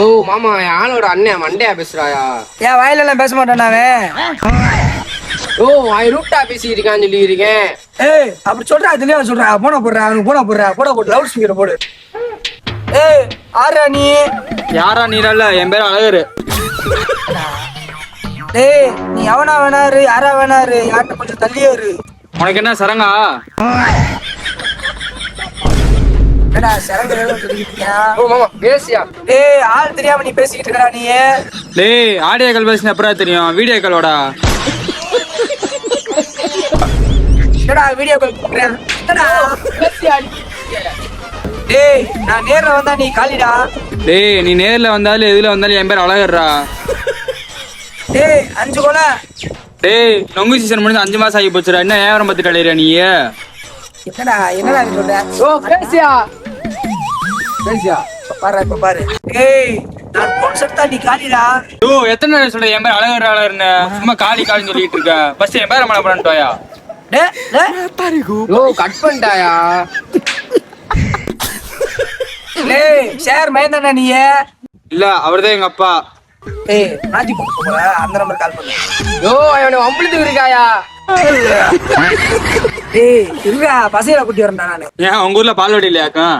ஓ மாமா என் ஆளோட அண்ணன் மண்டையா பேசுறாயா? என் வாயிலெல்லாம் பேச மாட்டானாவே. ஓ அவன் ரூட்டா பேசிட்டு இருக்கான்னு சொல்லி இருக்கேன். ஏய் அப்படி சொல்றா, அதுலயே சொல்றா. போன போடுறா, அவனுக்கு போன போடுறா, போட்டு லவுட் ஸ்பீக்கர் போடு. ஏய் ஆறா நீ? யாரா நீ? இல்ல என் பேர் அழகரு. டேய் நீ எவனா வேணாரு யாரா வேணாரு, யார்கிட்ட கொஞ்சம் தள்ளியே இரு. உனக்கு என்ன சரங்கா? என்னடா சரங்க சொல்லிட்டு இருக்கியா? ஓ மாமா பேசியா? டேய் ஆள் தெரியாம நீ பேசிக்கிட்டு இருக்கடா நீ. டேய் ஆடியோ கால் பேசின எப்படா தெரியும்? வீடியோ காலோடா. என்னடா வீடியோ கால் பண்றேன்? என்னடா பேசியா? டேய் நான் நேர்ல வந்தா நீ காலிடா. டேய் நீ நேர்ல வந்தாலும் எதுல வந்தாலும் என் பேர் அழகர்ரா. டேய் 5 கொலை. டேய் நொங்கு சீசன் முடிஞ்சு 5 மாசம் ஆகி போச்சுடா. என்ன ஏவரம் பத்திட்டு அலையிற நீ? என்னடா என்னடா நீ சொல்ற? ஓ பேசியா? பேசியா? பாரு இப்ப பாரு. ஏய் நான் போன் செட்டா நீ காலிடா. ஓ எத்தனை நேரம் சொல்ற என் பேர் அழகர் அழகர்னு? சும்மா காலி காலின்னு சொல்லிட்டு இருக்க. ஃபர்ஸ்ட் என் பேரை மழை பண்ணிட்டோயா? டேய் ஓ கட் பண்ணிட்டாயா? டேய் ஷேர் மயந்தானே நீ? இல்ல அவர்தான் எங்க அப்பா. ஏய் ராஜி போற அந்த நம்பர் கால் பண்ணு. ஓ அவனை வம்பிழுத்து இருக்காயா? ஏய் இருடா பசையில குட்டி வரேன்டா நானு. ஏன் உங்க ஊர்ல பால்வாடி இல்லையாக்கும்?